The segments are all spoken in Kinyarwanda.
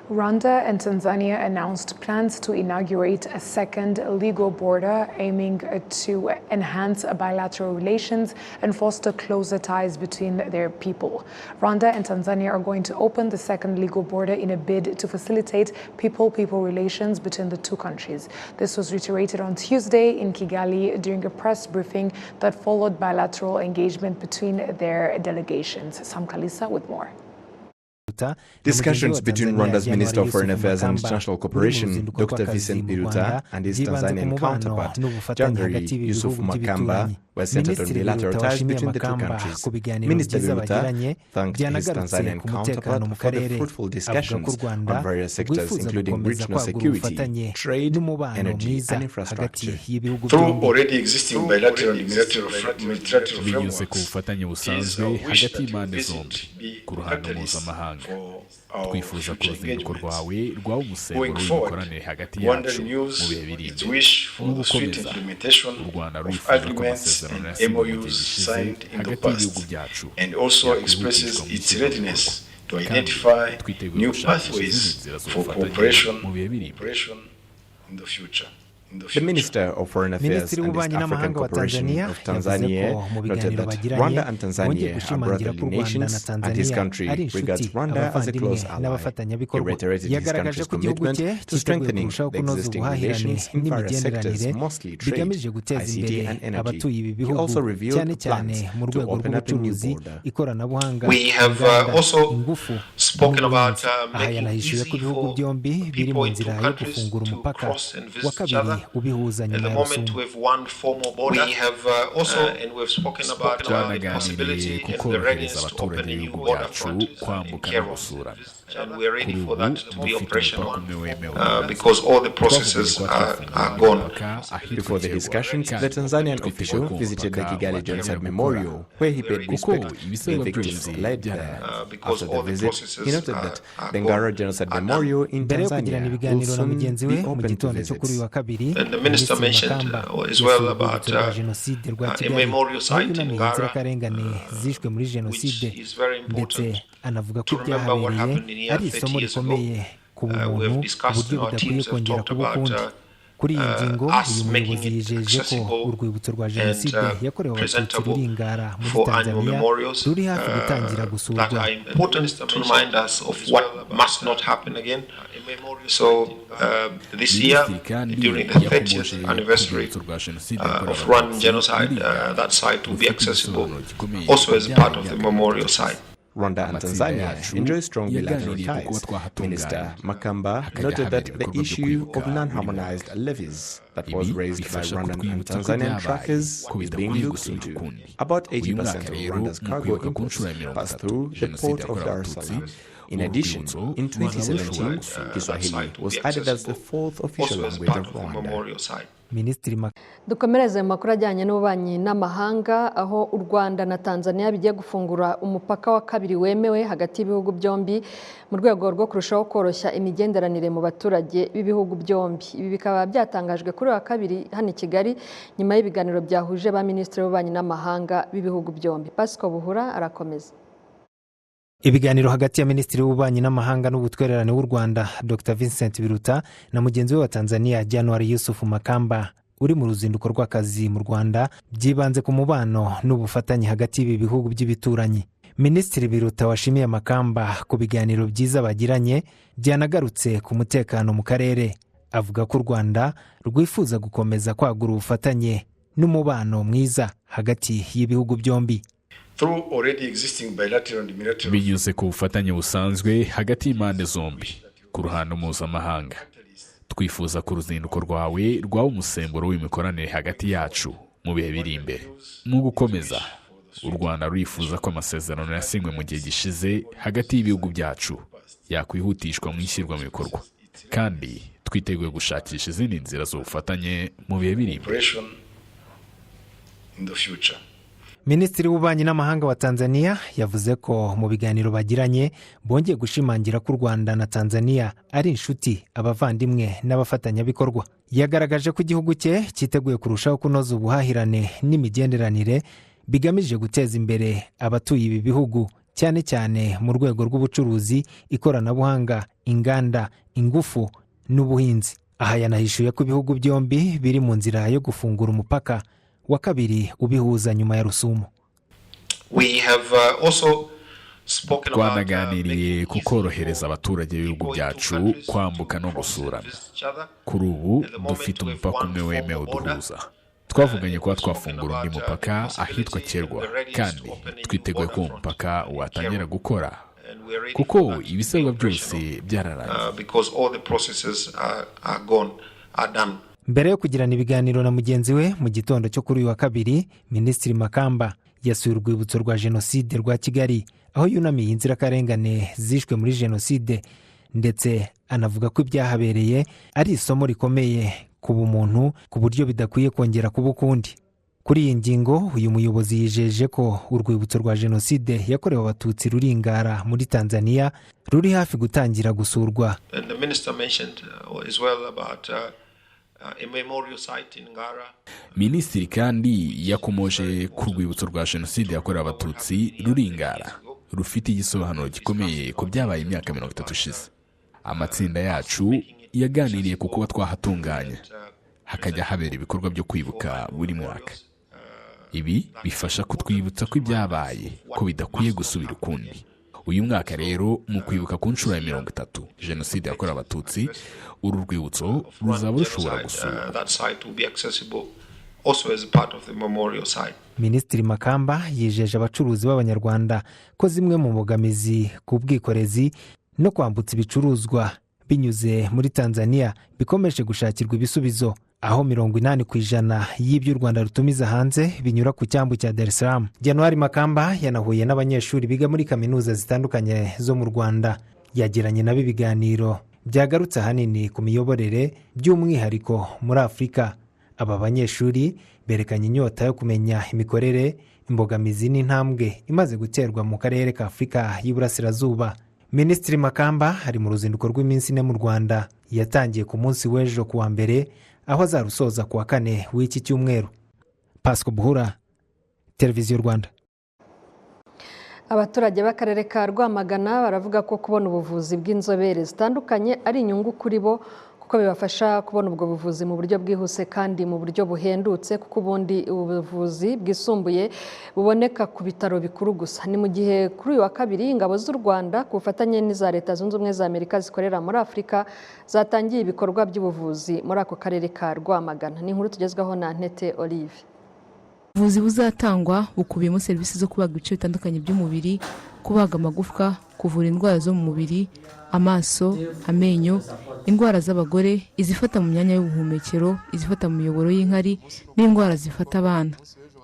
Rwanda and Tanzania announced plans to inaugurate a second legal border aiming to enhance bilateral relations and foster closer ties between their people. Rwanda and Tanzania are going to open the second legal border in a bid to facilitate people-people relations between the two countries. This was reiterated on Tuesday in Kigali during a press briefing that followed bilateral engagement between their delegations. Sam Kalisa with more. Discussions between Rwanda's Minister of Foreign Affairs and International Cooperation, Dr. Biruta, and his Tanzanian counterpart, January Yusuf Makamba, were centered on bilateral ties between the two countries. Minister Biruta thanked his Tanzanian counterpart for the fruitful discussions on various sectors, including regional security, trade, energy, and infrastructure. Through already existing bilateral and multilateral binyuze ku bufatanye busanzwe hagati y'impande zombi ku ruhando mpuzamahanga twifuza ko uruzinduko rwawe rwaba umusemburo w'imikoranire hagati yacu mu bihe biri imbere no gukomeza u Rwanda rwifuza ko amasezerano yasinywe mu gihe gishize hagati y'ibihugu byacu and also expresses its readiness to identify new pathways for cooperation in the future. The Minister of Foreign Affairs and East African Cooperation of Tanzania noted that Rwanda and Tanzania are brotherly nations and his country regards Rwanda as a close ally. He reiterated his country's commitment to strengthening the existing relations in various sectors, mostly trade, ICT and energy. He also revealed plans to open up a new border. We have also spoken about making it easy for people in two countries to cross and visit each other. At the moment, we've one formal border. We have also, and we've spoken about the possibility and the readiness to open a new border front in Kagame. And we are ready for that to be operational because all the processes are gone. Before the discussions, the Tanzanian official visited the Kigali Genocide Memorial, where he paid respect to the victims laid there. After the visit, he noted that the Ngara Genocide Memorial in Tanzania will soon be open to visits. And the minister mentioned as well about a memorial site in Ngara, which is very important to remember what happened in here 30 years ago. We've discussed, our teams have talked about us making it accessible and presentable for annual memorials that are important to remind us of what must not happen again. So this year, during the 30th anniversary of Rwandan genocide, that site will be accessible also as part of the memorial site. Rwanda and Tanzania enjoy strong bilateral ties. Minister Makamba noted that the issue of non-harmonized levies that was raised by Rwandan and Tanzanian truckers is being looked into. About 80% of Rwanda's cargo imports pass through the port of Dar es Salaam. In addition, in 2017, Kiswahili was added as the fourth official language of Rwanda. Dukomereze mu makuru ajyanye n'ububanyi n'amahanga aho Urwanda na Tanzaniya bigiye gufungura umupaka wa kabiri wemewe hagati y'ibihugu byombi mu rwego rwo kurushaho koroshya imigenderanire mu baturage b'ibihugu byombi. Ibi bikaba byatangajwe kuri wa kabiri hano i Kigali nyuma y'ibiganiro byahuje ba Minisitiri w'ububanyi n'amahanga b'ibihugu byombi. Pascal Buhura arakomeza. Ibiganiro hagati ya Minisitiri w'ububanyi n'amahanga n'ubutwererane w'u Rwanda Dr. Biruta na mugenzi we wa Tanzania January Yusuf Makamba uri mu ruzinduko rw'akazi mu Rwanda byibanze ku mubano n'ubufatanye hagati y'ibi bihugu by'ibituranyi. Minisitiri Biruta washimiye Makamba ku biganiro byiza bagiranye byanagarutse ku mutekano mu karere, avuga ko u Rwanda rwifuza gukomeza kwagura ubufatanye n'umubano mwiza hagati y'ibihugu byombi. binyuze ku bufatanye busanzwe hagati y'impande zombi ku ruhando mpuzamahanga twifuza ko uruzinduko rwawe rwaba umusemburo w'imikoranire hagati yacu mu bihe biri imbere no gukomeza. U Rwanda rwifuza ko amasezerano yasinywe mu gihe gishize hagati y'ibihugu byacu yakwihutishwa mu ishyirwa mu bikorwa, kandi twiteguye gushakisha izindi nzira z'ubufatanye mu bihe biri imbere. Minisitiri w'ububanyi n'amahanga wa Tanzania yavuze ko mu biganiro bagiranye bongeye gushimangira ko u Rwanda na Tanzania ari inshuti, abavandimwe n'abafatanyabikorwa. Yagaragaje ko igihugu cye cyiteguye kurushaho kunoza ubuhahirane n'imigenderanire bigamije guteza imbere abatuye ibi bihugu cyane cyane mu rwego rw'ubucuruzi, ikoranabuhanga, inganda, ingufu n'ubuhinzi. Aha yanahishuye ko ibihugu byombi biri mu nzira yo gufungura umupaka wa kabiri ubihuza nyuma ya Rusumo. Twanaganiriye ku korohereza abaturage b'ibihugu byacu kwambuka no gusurana. Kuri ubu dufite umupaka umwe wemewe uduhuza. Twavuganye kuba twafungura undi mupaka ahitwa Kerwa, kandi twiteguye ko umupaka watangira gukora kuko ibisabwa byose byararangiye. Mbere yo kugirana ibiganiro na mugenzi we mu gitondo cyo kuri uyu wa kabiri, Minisitiri Makamba yasuye urwibutso rwa Jenoside rwa Kigali, aho yunamiye inzirakarengane zishwe muri Jenoside, ndetse anavuga ko ibyahabereye ari isomo rikomeye ku bumuntu, ku buryo bidakwiye kongera kuba ukundi. Kuri iyi ngingo, uyu muyobozi yijeje ko urwibutso rwa Jenoside yakorewe Abatutsi ruri Ngara muri Tanzaniya ruri hafi gutangira gusurwa. Minisitiri kandi yakomoje ku rwibutso rwa Jenoside yakorewe Abatutsi ruri Ngara rufite igisobanuro gikomeye ku byabaye imyaka 30 ishize. Amatsinda yacu yaganiriye ku kuba twahatunganya hakajya habera ibikorwa byo kwibuka buri mwaka. Ibi bifasha kutwibutsa ko ibyabaye ko bidakwiye gusubira ukundi. Uyu mwaka rero mu kwibuka ku nshuro ya 30 Jenoside yakorewe Abatutsi, uru rwibutso ruzaba rushobora gusurwa. Minisitiri Makamba yijeje abacuruzi b'Abanyarwanda ko zimwe mu mbogamizi ku bwikorezi no kwambutsa ibicuruzwa binyuze muri Tanzaniya bikomeje gushakirwa ibisubizo, aho 80% y'ibyo u Rwanda rutumiza hanze binyura ku cyambu cya Dar es Salaam. Januari Makamba yanahuye n'abanyeshuri biga muri kaminuza zitandukanye zo mu Rwanda. Yagiranye nabo ibiganiro byagarutse ahanini ku miyoborere, by'umwihariko muri Afurika. Aba banyeshuri berekanye inyota yo kumenya imikorere, imbogamizi n'intambwe imaze guterwa mu karere ka Afurika y'Iburasirazuba. Minisitiri Makamba ari mu ruzinduko rw'iminsi 4 mu Rwanda. Yatangiye ku munsi w'ejo ku wa mbere, aho azarusoza ku wa 4 w'iki cyumweru. Pasco Buhura, Televiziyo Rwanda. Abaturage b'akarere ka Rwamagana baravuga ko kubona ubuvuzi bw'inzobere zitandukanye ari inyungu kuri bo, kuko bibafasha kubona ubwo buvuzi mu buryo bwihuse kandi mu buryo buhendutse, kuko ubundi ubuvuzi bwisumbuye buboneka ku bitaro bikuru gusa. Ni mu gihe kuri uyu wa kabiri ingabo z'u Rwanda ku bufatanye n'iza Leta Zunze Ubumwe za Amerika zikorera muri Afurika zatangiye ibikorwa by'ubuvuzi muri ako karere ka Rwamagana. Ni inkuru tugezwaho na Ntete Olive. Ubuvuzi buzatangwa bukubiyemo serivisi zo kubaga ibice bitandukanye by'umubiri, kubaga amagufwa, kuvura indwara zo mu mubiri, amaso, amenyo, indwara z'abagore, izifata mu myanya y'ubuhumekero, izifata mu miyoboro y'inkari n'indwara zifata abana.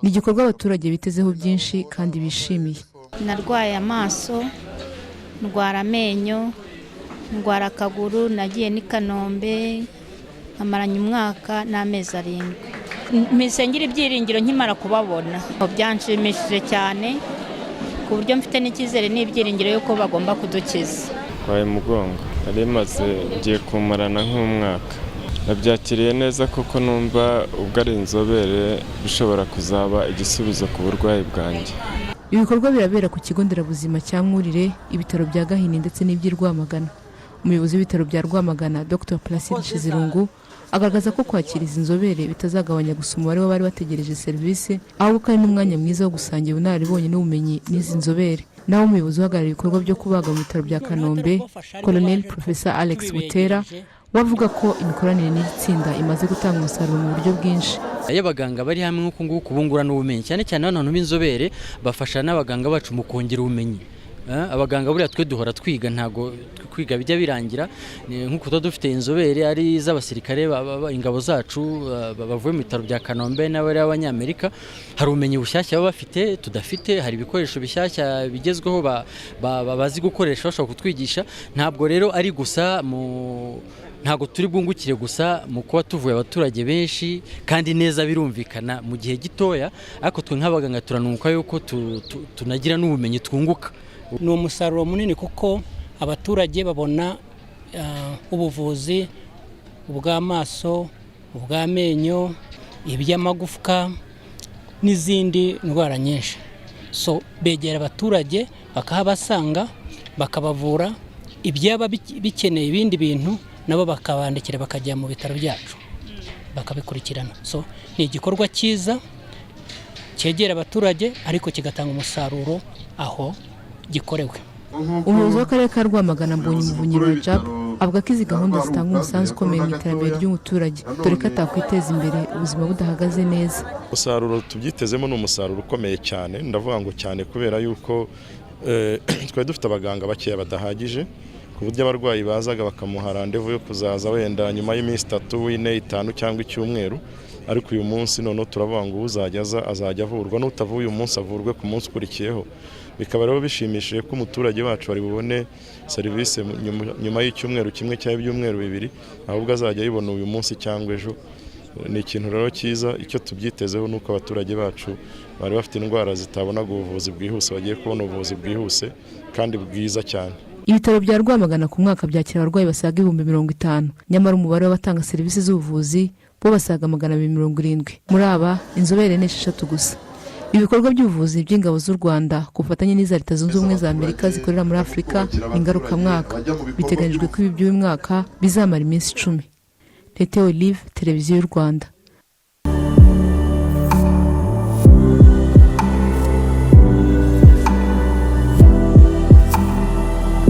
Ni igikorwa abaturage bitezeho byinshi kandi bishimiye. Narwaye amaso, ndwara amenyo, ndwara akaguru, nagiye ni Kanombe, amaranye umwaka n'amezi 7. Misengera ibyiringiro nkimara kubabona. Byanshimishije cyane ku buryo mfite n'icyizere n'ibyiringiro yuko bagomba kudukiza. Kwaye mugongo ari maze ngiye kumarana nk'umwaka. Nabyakiriye neza kuko numva ubwo ari inzobere bishobora kuzaba igisubizo ku burwayi bwanjye. Ibikorwa birabera ku kigo nderabuzima cya Mwurire, ibitaro bya Gahini ndetse n'iby'i Rwamagana. Umuyobozi w'ibitaro bya Rwamagana Dr. Placide Shizirungu agaragaza ko kwakira izi nzobere bitazagabanya gusa umubare w'abari bategereje serivisi, ahubwo kandi n'umwanya mwiza wo gusangira ubunararibonye n'ubumenyi n'izi nzobere. Naho umuyobozi uhagarariye ibikorwa byo kubaga mu bitaro bya Kanombe, Colonel Professor Alex Butera, wavuga ko imikoranire n'itsinda imaze gutanga umusaruro mu buryo bwinshi. Abaganga bari hamwe nk'uko nguko kubungurana ubumenyi, cyane cyane abantu b'inzobere bafasha n'abaganga bacu mu kongera ubumenyi. Abaganga buriya twe duhora twiga, ntago kwiga bijya birangira, nk'uko dufite inzobere ari z'abasirikare ingabo zacu bavuye mu bitaro bya Kanombe n'abari b'Abanyamerika, hari ubumenyi bushyashya baba bafite tudafite, hari ibikoresho bishyashya bigezweho bazi gukoresha bashobora kutwigisha. Ntabwo rero ari gusa ntago turi bwungukire gusa mu kuba tuvuye abaturage benshi kandi neza birumvikana mu gihe gitoya, ariko twe nk'abaganga turanuka yuko tunagira n'ubumenyi twunguka. Ni umusaruro munini kuko abaturage babona ubuvuzi ubw'amaso, ubw'amenyo, iby'amagufwa n'izindi ndwara nyinshi. So begera abaturage bakahabasanga bakabavura, ibyaba bikeneye ibindi bintu nabo bakabandikira bakajya mu bitaro byacu bakabikurikirana. So ni igikorwa cyiza cyegera abaturage ariko kigatanga umusaruro aho gikorewe. umuyobozi w'akarere ka Rwamagana Mbonyi Rajab avuga ko izi gahunda zitanga umusanzu ukomeye mu iterambere ry'umuturage dore ko atakwiteza imbere ubuzima budahagaze neza. Umusaruro tubyitezemo ni umusaruro ukomeye cyane, ndavuga ngo cyane kubera yuko twari dufite abaganga bakeya badahagije ku buryo abarwayi bazaga bakamuha randevu yo kuzaza wenda nyuma y'iminsi 3, 4, 5 cyangwa icyumweru, ariko uyu munsi noneho turavuga ngo uzajya azajya avurwa, n'utavuye uyu munsi avurwe ku munsi ukurikiyeho. Bikaba rero bishimishije ko umuturage wacu bari bubone serivisi nyuma y'icyumweru kimwe cyangwa ibyumweru 2, ahubwo azajya ayibona uyu munsi cyangwa ejo. Ni ikintu rero cyiza. Icyo tubyitezeho nuko abaturage bacu bari bafite indwara zitabonaga ubuvuzi bwihuse bagiye kubona ubuvuzi bwihuse kandi bwiza cyane. Ibitaro bya Rwamagana ku mwaka byakira abarwayi basaga 50,000, nyamara umubare w'abatanga serivisi z'ubuvuzi bo basaga 270. Muri aba inzobere ni 6 gusa. Ibikorwa by'ubuvuzi by'ingabo z'u Rwanda ku bufatanye n'iza Leta Zunze Ubumwe za Amerika zikorera muri Afurika ingaruka mwaka, biteganyijwe ko ibi by'uyu mwaka bizamara iminsi 10. Tete Olive, Televiziyo y'u Rwanda.